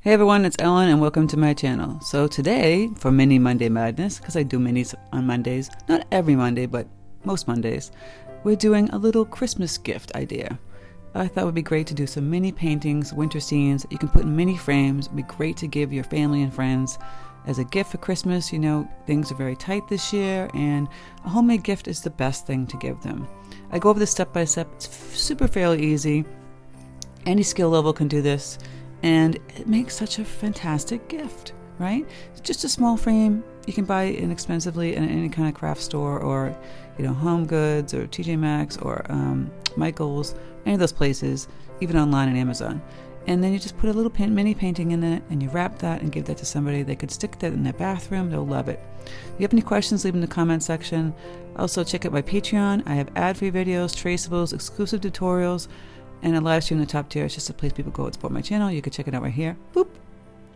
Hey everyone, it's Ellen and welcome to my channel. So today, for Mini Monday Madness, because I do minis on Mondays, not every Monday, but most Mondays, we're doing a little Christmas gift idea. I thought it would be great to do some mini paintings, winter scenes that you can put in mini frames. It would be great to give your family and friends as a gift for Christmas. You know, things are very tight this year and a homemade gift is the best thing to give them. I go over this step by step. It's super fairly easy. Any skill level can do this. And it makes such a fantastic gift, right? It's just a small frame. You can buy it inexpensively in any kind of craft store or, Home Goods or TJ Maxx or Michael's, any of those places, even online on Amazon. And then you just put a little mini painting in it and you wrap that and give that to somebody. They could stick that in their bathroom. They'll love it. If you have any questions, leave them in the comment section. Also, check out my Patreon. I have ad-free videos, traceables, exclusive tutorials, and a live stream in the top tier. It's just a place people go and support my channel. You can check it out right here. Boop.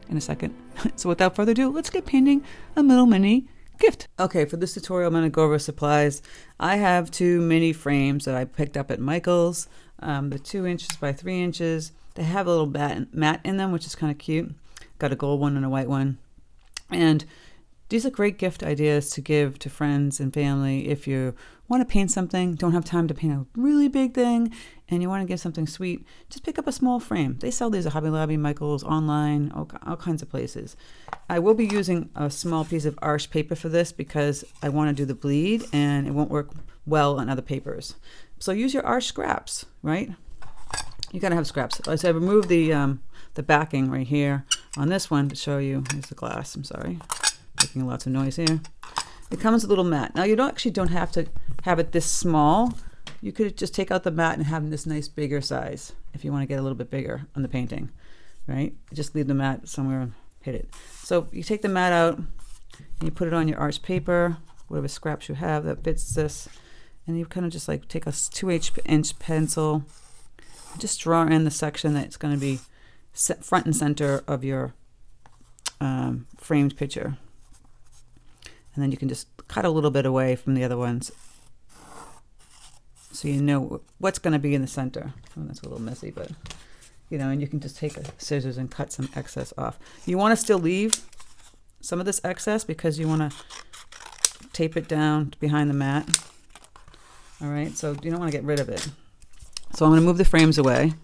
In a second. So without further ado, let's get painting a little mini gift. Okay, for this tutorial, I'm going to go over supplies. I have two mini frames that I picked up at Michael's. They're 2 inches by 3 inches. They have a little mat in them, which is kind of cute. Got a gold one and a white one. And these are great gift ideas to give to friends and family if you want to paint something, don't have time to paint a really big thing, and you want to give something sweet. Just pick up a small frame. They sell these at Hobby Lobby, Michael's, online, all kinds of places. I will be using a small piece of Birch paper for this because I want to do the bleed and it won't work well on other papers. So use your Birch scraps, right? You gotta have scraps. So I removed the backing right here on this one to show you. Here's the glass, I'm sorry. Making lots of noise here. It comes with a little mat. Now you don't have to have it this small. You could just take out the mat and have this nice bigger size if you want to get a little bit bigger on the painting, right? Just leave the mat somewhere and hit it. So you take the mat out and you put it on your Birch paper, whatever scraps you have that fits this, and you kind of just like take a 2-inch pencil, just draw in the section that's going to be front and center of your framed picture. And then you can just cut a little bit away from the other ones so you know what's going to be in the center. Oh, that's a little messy, but and you can just take scissors and cut some excess off. You want to still leave some of this excess because you want to tape it down behind the mat. All right, so you don't want to get rid of it. So I'm going to move the frames away.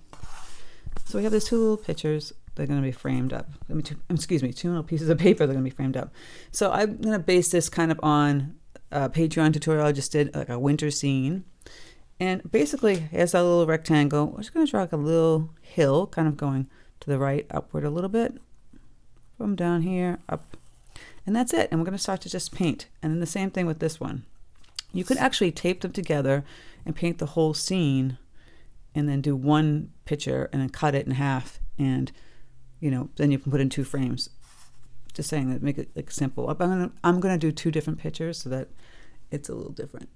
So we have these two little pictures. They're going to be framed up. Two little pieces of paper. They're going to be framed up. So I'm going to base this kind of on a Patreon tutorial I just did, like a winter scene. And basically, here's that little rectangle. We're just going to draw like a little hill, kind of going to the right, upward a little bit. From down here, up. And that's it. And we're going to start to just paint. And then the same thing with this one. You could actually tape them together and paint the whole scene and then do one picture and then cut it in half and then you can put in 2 frames. Just saying that, make it like simple. I'm gonna do 2 different pictures so that it's a little different.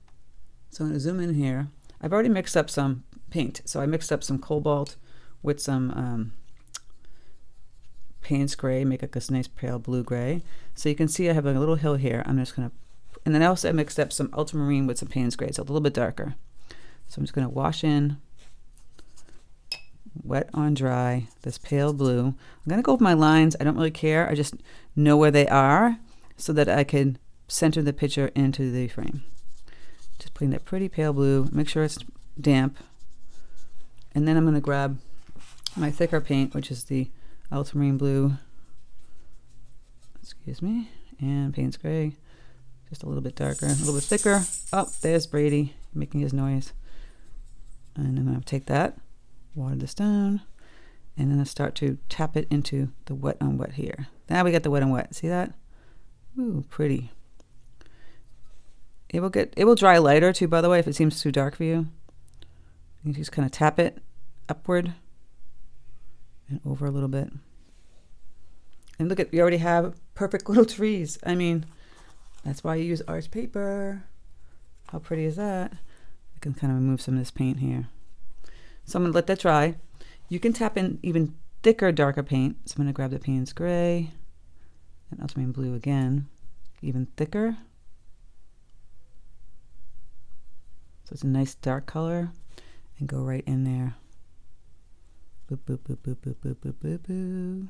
So I'm gonna zoom in here. I've already mixed up some paint. So I mixed up some cobalt with some paynes gray, make like this nice pale blue gray. So you can see I have a little hill here. I'm just gonna, and then also I mixed up some ultramarine with some paynes gray, so a little bit darker. So I'm just gonna wash in, wet on dry, this pale blue. I'm going to go with my lines. I don't really care. I just know where they are so that I can center the picture into the frame. Just putting that pretty pale blue. Make sure it's damp. And then I'm going to grab my thicker paint, which is the ultramarine blue. Excuse me. And paynes gray. Just a little bit darker, a little bit thicker. Oh, there's Brady making his noise. And I'm going to take that, water this down, and then I start to tap it into the wet on wet here. Now we got the wet on wet. See that? Ooh, pretty. It will dry lighter too, by the way, if it seems too dark for you. You just kind of tap it upward and over a little bit. And look at, we already have perfect little trees. I mean, that's why you use Birch paper. How pretty is that? I can kind of remove some of this paint here. So I'm going to let that dry. You can tap in even thicker, darker paint. So I'm going to grab the paynes gray and ultramarine blue again, even thicker. So it's a nice dark color and go right in there. Boop, boop, boop, boop, boop, boop, boop, boop, boop.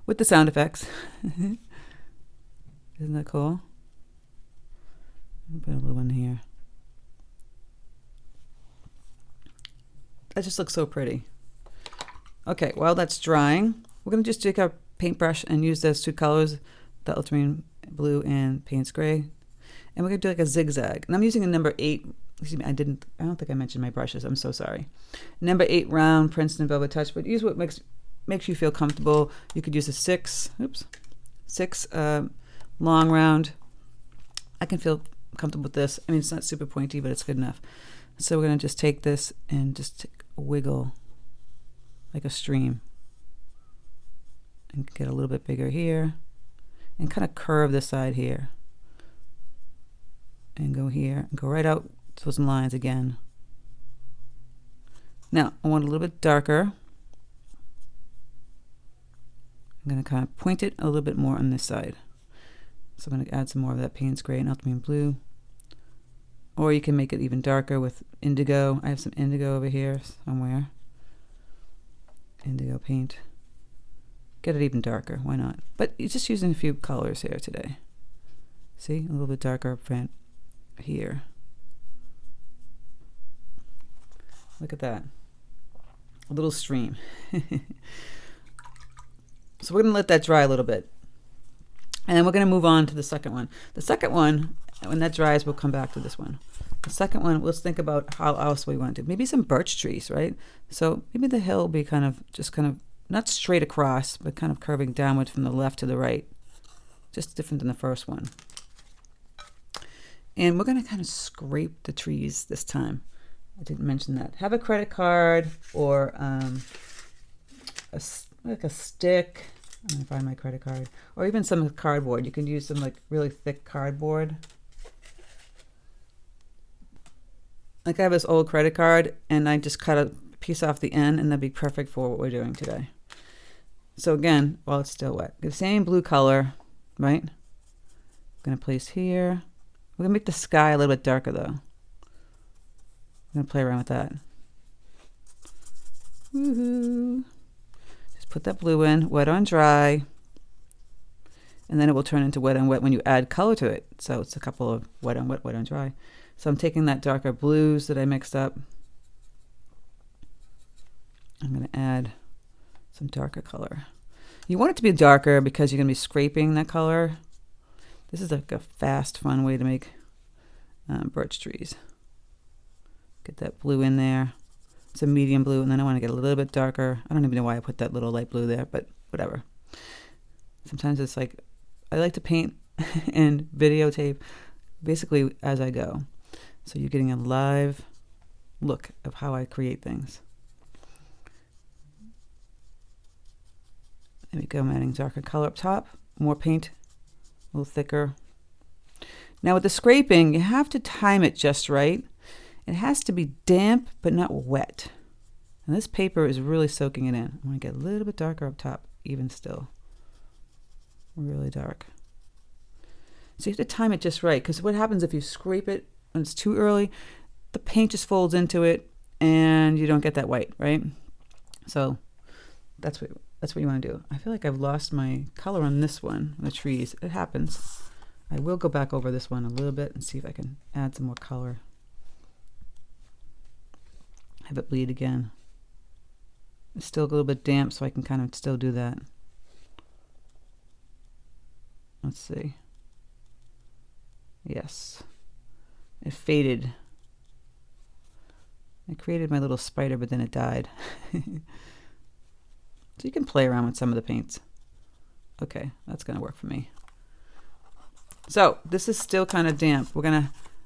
with the sound effects. Isn't that cool? Put a little one here. That just looks so pretty. Okay, while that's drying, we're going to just take our paintbrush and use those two colors, the ultramarine blue and Paynes gray. And we're going to do like a zigzag. And I'm using a number 8. Excuse me, I don't think I mentioned my brushes. I'm so sorry. Number 8 round Princeton Velvet Touch, but use what makes you feel comfortable. You could use a 6 long round. I can feel comfortable with this. I mean, it's not super pointy, but it's good enough. So we're going to just take this and just wiggle like a stream and get a little bit bigger here and kind of curve the side here and go here and go right out to those lines again. Now I want a little bit darker. I'm going to kind of point it a little bit more on this side. So I'm going to add some more of that Paynes gray and ultramarine blue. Or you can make it even darker with indigo. I have some indigo over here somewhere. Indigo paint. Get it even darker, why not? But you're just using a few colors here today. See, a little bit darker up front here. Look at that. A little stream. So we're going to let that dry a little bit. And then we're going to move on to the second one. The second one, when that dries, we'll come back to this one. The second one, let's think about how else we want to do. Maybe some birch trees, right? So maybe the hill will be kind of not straight across, but kind of curving downward from the left to the right. Just different than the first one. And we're going to kind of scrape the trees this time. I didn't mention that. Have a credit card or like a stick. I'm going to find my credit card. Or even some cardboard. You can use some like really thick cardboard. Like I have this old credit card and I just cut a piece off the end and that'd be perfect for what we're doing today. So again, while it's still wet, the same blue color, right? I'm going to place here. We're going to make the sky a little bit darker though. I'm going to play around with that. Woohoo! Just put that blue in, wet on dry. And then it will turn into wet on wet when you add color to it. So it's a couple of wet on wet, wet on dry. So I'm taking that darker blues that I mixed up. I'm going to add some darker color. You want it to be darker because you're going to be scraping that color. This is like a fast, fun way to make birch trees. Get that blue in there. It's a medium blue, and then I want to get a little bit darker. I don't even know why I put that little light blue there, but whatever. Sometimes it's like, I like to paint and videotape basically as I go. So you're getting a live look of how I create things. There we go, I'm adding darker color up top, more paint, a little thicker. Now with the scraping, you have to time it just right. It has to be damp, but not wet. And this paper is really soaking it in. I'm going to get a little bit darker up top, even still. Really dark. So you have to time it just right, because what happens if you scrape it when it's too early, the paint just folds into it and you don't get that white, right? So that's what you want to do. I feel like I've lost my color on this one, the trees. It happens. I will go back over this one a little bit and see if I can add some more color. Have it bleed again. It's still a little bit damp, so I can kind of still do that. Let's see. Yes. It faded. I created my little spider, but then it died. So you can play around with some of the paints. Okay, that's going to work for me. So this is still kind of damp.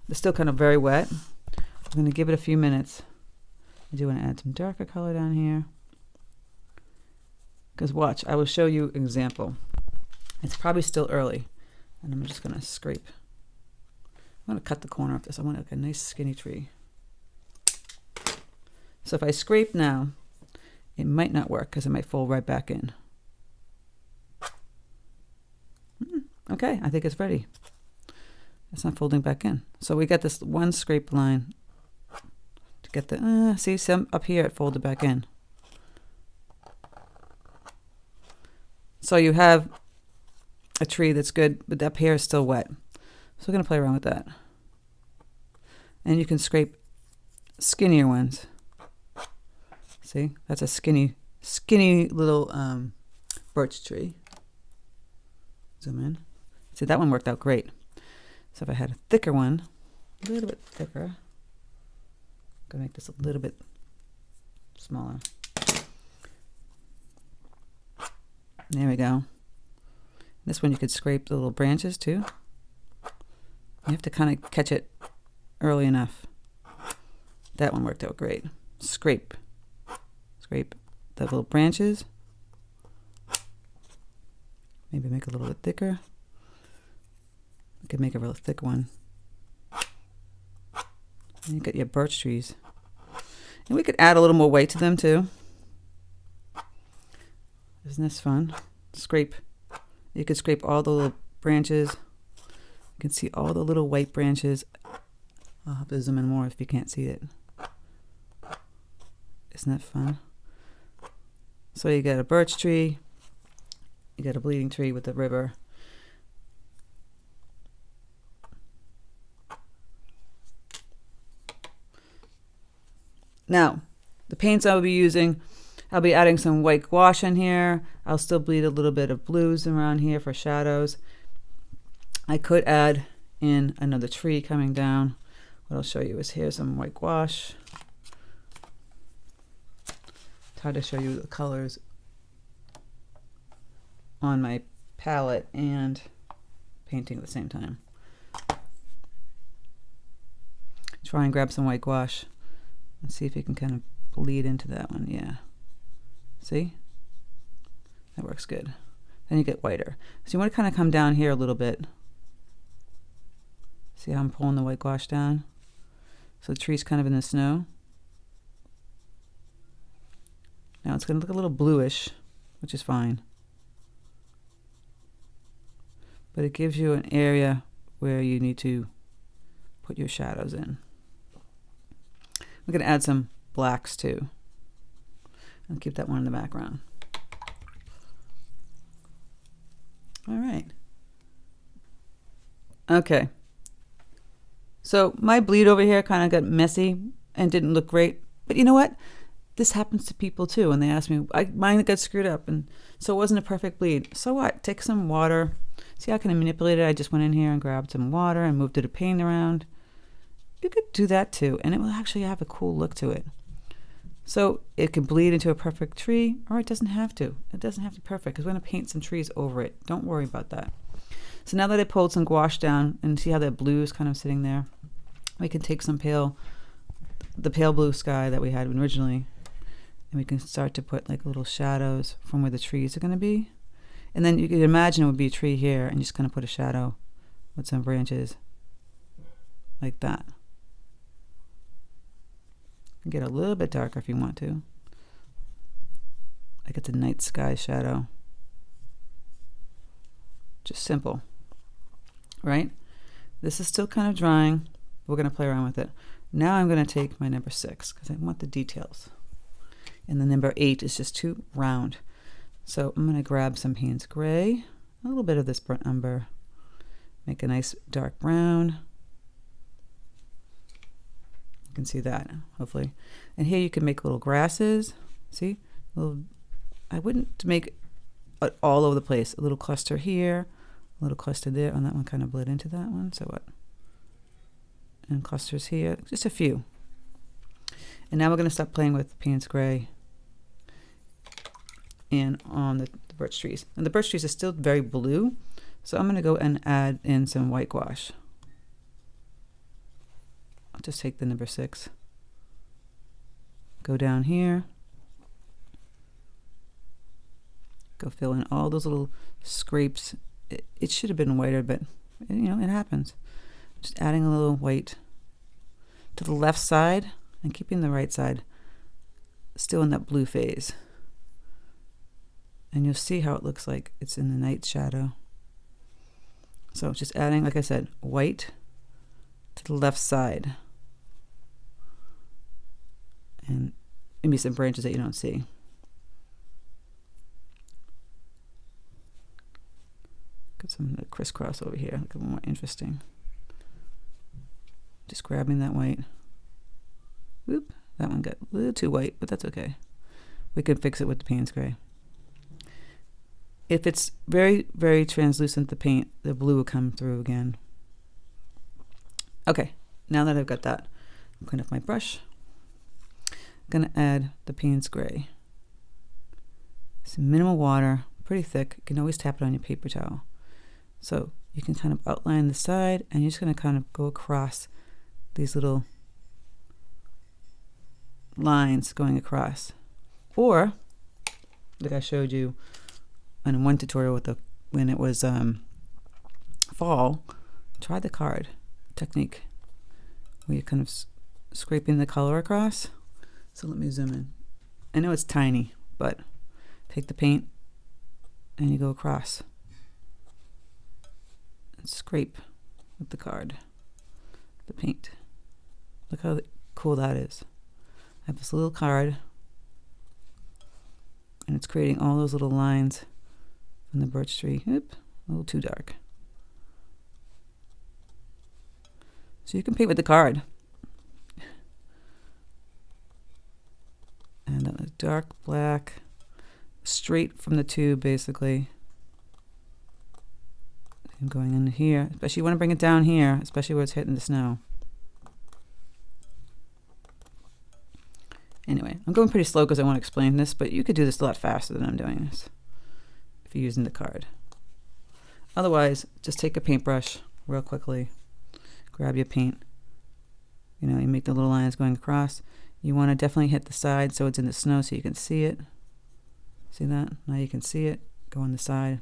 It's still kind of very wet. I'm going to give it a few minutes. I do want to add some darker color down here. Because watch, I will show you an example. It's probably still early. And I'm just going to scrape. I'm going to cut the corner of this. I want like a nice skinny tree. So if I scrape now, it might not work because it might fold right back in. Okay, I think it's ready. It's not folding back in. So we got this one scrape line to get the, see, some up here it folded back in. So you have a tree that's good, but up here is still wet. So we're going to play around with that. And you can scrape skinnier ones. See, that's a skinny little birch tree. Zoom in. See, that one worked out great. So if I had a thicker one, a little bit thicker, I'm going to make this a little bit smaller. There we go. This one you could scrape the little branches too. You have to kind of catch it early enough. That one worked out great. Scrape the little branches. Maybe make a little bit thicker. You could make a real thick one. And you got your birch trees. And we could add a little more weight to them too. Isn't this fun? Scrape. You could scrape all the little branches. You can see all the little white branches. I'll have to zoom in more if you can't see it. Isn't that fun? So you got a birch tree. You got a bleeding tree with the river. Now, the paints I'll be using, I'll be adding some white gouache in here. I'll still bleed a little bit of blues around here for shadows. I could add in another tree coming down. What I'll show you is here's some white gouache. Try to show you the colors on my palette and painting at the same time. Try and grab some white gouache and see if you can kind of bleed into that one. Yeah. See? That works good. Then you get whiter. So you want to kind of come down here a little bit. See how I'm pulling the white gouache down? So the tree's kind of in the snow. Now it's going to look a little bluish, which is fine. But it gives you an area where you need to put your shadows in. We're going to add some blacks too. I'll keep that one in the background. All right. Okay. So my bleed over here kind of got messy and didn't look great. But you know what? This happens to people too. And they ask me, mine got screwed up. And so it wasn't a perfect bleed. So what? Take some water. See how I can manipulate it? I just went in here and grabbed some water and moved the paint around. You could do that too. And it will actually have a cool look to it. So it can bleed into a perfect tree, or it doesn't have to. It doesn't have to be perfect because we're going to paint some trees over it. Don't worry about that. So now that I pulled some gouache down and see how that blue is kind of sitting there, we can take some the pale blue sky that we had originally, and we can start to put like little shadows from where the trees are going to be. And then you can imagine it would be a tree here, and just kind of put a shadow with some branches like that. You can get a little bit darker if you want to. Like it's a night sky shadow. Just simple, right? This is still kind of drying. We're going to play around with it. Now I'm going to take my number 6 because I want the details. And the number 8 is just too round. So I'm going to grab some Payne's gray, a little bit of this burnt umber, make a nice dark brown. You can see that, hopefully. And here you can make little grasses. See? I wouldn't make it all over the place. A little cluster here, a little cluster there. And that one kind of bled into that one. So what? And clusters here. Just a few. And now we're going to start playing with Payne's gray and on the birch trees. And the birch trees are still very blue. So I'm going to go and add in some white gouache. I'll just take the number 6. Go down here. Go fill in all those little scrapes. It should have been whiter, but you know, it happens. Just adding a little white to the left side and keeping the right side still in that blue phase. And you'll see how it looks like it's in the night shadow. So just adding, like I said, white to the left side. And maybe some branches that you don't see. some crisscross over here, make it more interesting. Just grabbing that white. Oop, that one got a little too white, but that's okay. We can fix it with the Paynes gray. If it's very, very translucent, the paint, the blue will come through again. Okay, now that I've got that, I'm clean up my brush. I'm gonna add the Paynes gray. Some minimal water, pretty thick. You can always tap it on your paper towel. So you can kind of outline the side, and you're just gonna kind of go across these little lines going across. Or, like I showed you in one tutorial with when it was fall, try the card technique where you're kind of scraping the color across. So let me zoom in. I know it's tiny, but take the paint and you go across and scrape with the card, the paint. Look how cool that is. I have this little card and it's creating all those little lines in the birch tree. Oop, a little too dark. So you can paint with the card. And a dark black, straight from the tube basically. And going in here, especially you want to bring it down here, especially where it's hitting the snow. Anyway, I'm going pretty slow because I want to explain this, but you could do this a lot faster than I'm doing this if you're using the card. Otherwise, just take a paintbrush real quickly, grab your paint. You know, you make the little lines going across. You want to definitely hit the side so it's in the snow so you can see it. See that? Now you can see it. Go on the side,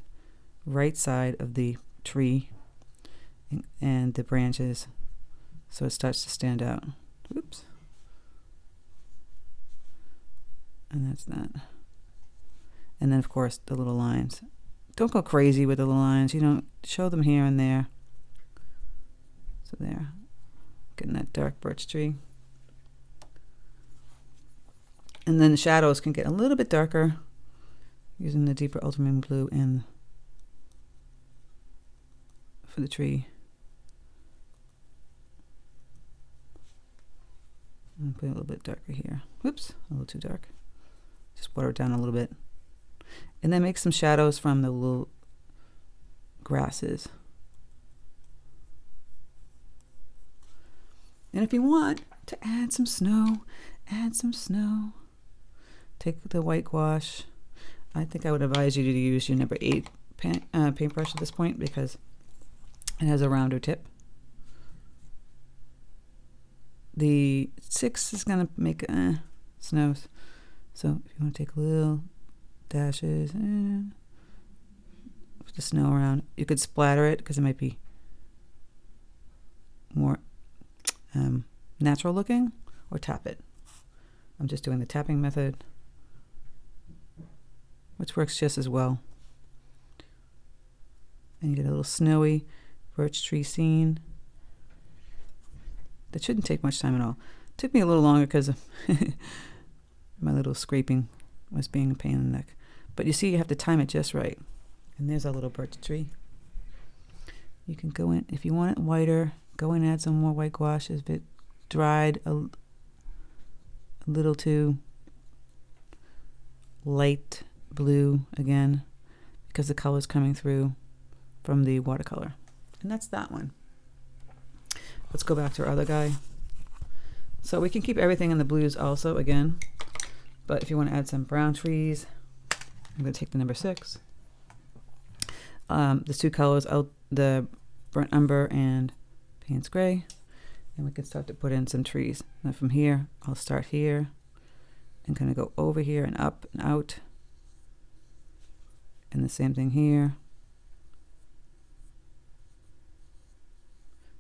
right side of the tree and the branches so it starts to stand out. Oops. And that's that. And then of course the little lines. Don't go crazy with the little lines, you know, show them here and there. So there, getting that dark birch tree. And then the shadows can get a little bit darker using the deeper ultramarine blue in for the tree. And put it a little bit darker here. Whoops, a little too dark. Just water it down a little bit. And then make some shadows from the little grasses. And if you want to add some snow, add some snow. Take the white gouache. I think I would advise you to use your number 8 paintbrush at this point because it has a rounder tip. The 6 is going to make snows. So if you want to take little dashes with the snow around, you could splatter it because it might be more natural looking, or tap it. I'm just doing the tapping method, which works just as well. And you get a little snowy birch tree scene. That shouldn't take much time at all. It took me a little longer because my little scraping was being a pain in the neck. But you see, you have to time it just right. And there's our little birch tree. You can go in, if you want it whiter, go in and add some more white gouache. If it dried a little too light blue again, because the color's coming through from the watercolor. And that's that one. Let's go back to our other guy. So we can keep everything in the blues also again, but if you want to add some brown trees, I'm going to take the number 6. There's 2 colors, the burnt umber and Paynes gray, and we can start to put in some trees. Now from here, I'll start here and kind of go over here and up and out, and the same thing here.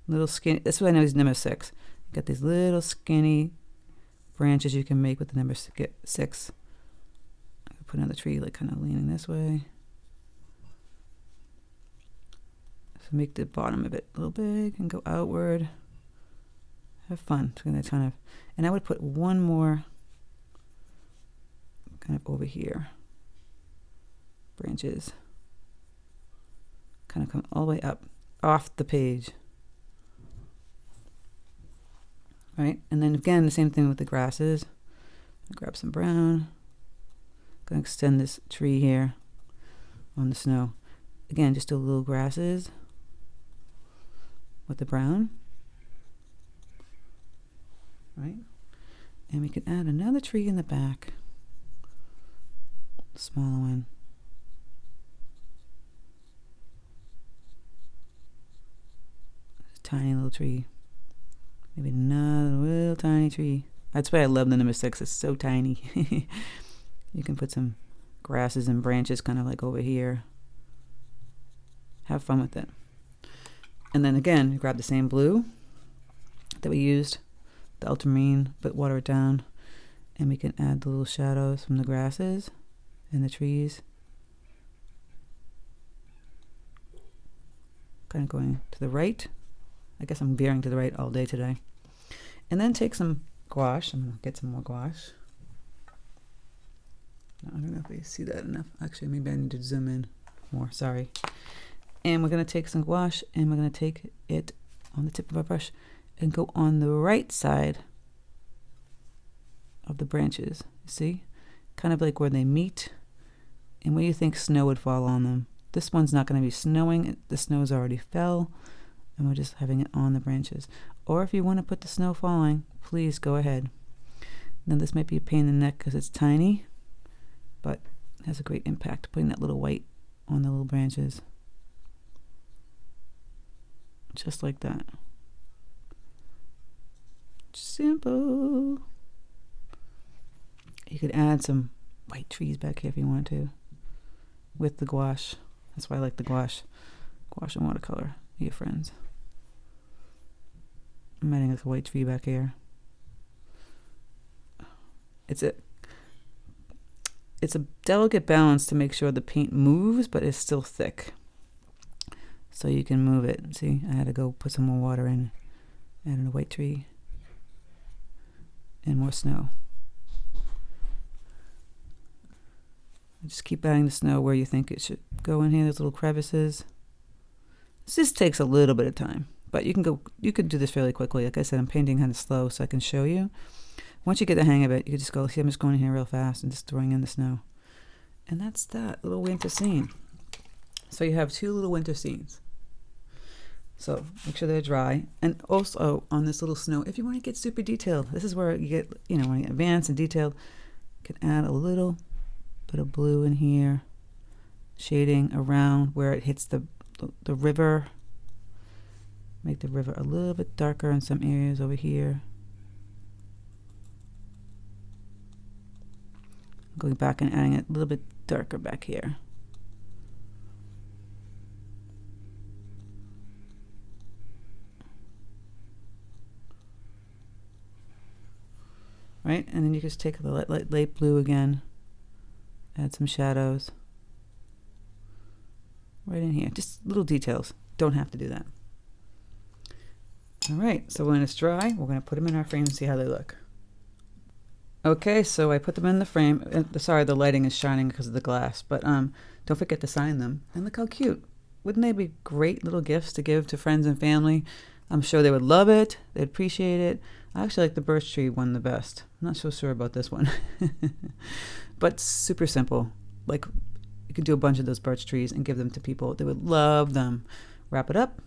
Little skinny, that's what I know is number 6. You got these little skinny branches you can make with the number 6. I can put another tree like kind of leaning this way. So make the bottom of it a little big and go outward. Have fun. It's gonna kind of, and I would put one more kind of over here. Branches. kind of come all the way up off the page. Right, and then again the same thing with the grasses. Grab some brown. Gonna extend this tree here on the snow. Again, just do little grasses with the brown. Right, and we can add another tree in the back, smaller one. Tiny little tree. Maybe another little tiny tree. That's why I love the number 6. It's so tiny. You can put some grasses and branches kind of like over here. Have fun with it. And then again, grab the same blue that we used, the ultramarine, but water it down. And we can add the little shadows from the grasses and the trees. Kind of going to the right. I guess I'm veering to the right all day today. And then take some gouache. I'm going to get some more gouache. I don't know if you see that enough. Actually, maybe I need to zoom in more. Sorry. And we're going to take some gouache and we're going to take it on the tip of our brush and go on the right side of the branches. See? Kind of like where they meet and where you think snow would fall on them. This one's not going to be snowing. The snow's already fell. And we're just having it on the branches. Or if you want to put the snow falling, please go ahead. Now this might be a pain in the neck because it's tiny, but it has a great impact putting that little white on the little branches. Just like that. Simple. You could add some white trees back here if you want to with the gouache. That's why I like the gouache. Gouache and watercolor. Your friends. I'm adding like a white tree back here. It's a delicate balance to make sure the paint moves, but it's still thick. So you can move it. See, I had to go put some more water in. Add in a white tree. And more snow. Just keep adding the snow where you think it should go in here. There's little crevices. This just takes a little bit of time. But you can do this fairly quickly. Like I said, I'm painting kind of slow so I can show you. Once you get the hang of it, you can just go, see, I'm just going in here real fast and just throwing in the snow. And that's that little winter scene. So you have 2 little winter scenes. So make sure they're dry. And also on this little snow, if you want to get super detailed, this is where you get, when you get advanced and detailed, you can add a little bit of blue in here, shading around where it hits the river. Make the river a little bit darker in some areas over here. Going back and adding it a little bit darker back here. Right, and then you just take the light blue again, add some shadows right in here. Just little details. Don't have to do that. All right, so when it's dry, we're going to put them in our frame and see how they look. Okay, so I put them in the frame. Sorry, the lighting is shining because of the glass, but don't forget to sign them. And look how cute. Wouldn't they be great little gifts to give to friends and family? I'm sure they would love it. They'd appreciate it. I actually like the birch tree one the best. I'm not so sure about this one. But super simple. Like, you could do a bunch of those birch trees and give them to people. They would love them. Wrap it up,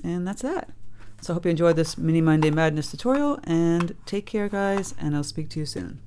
and that's that. So I hope you enjoyed this mini Monday Madness tutorial, and take care, guys, and I'll speak to you soon.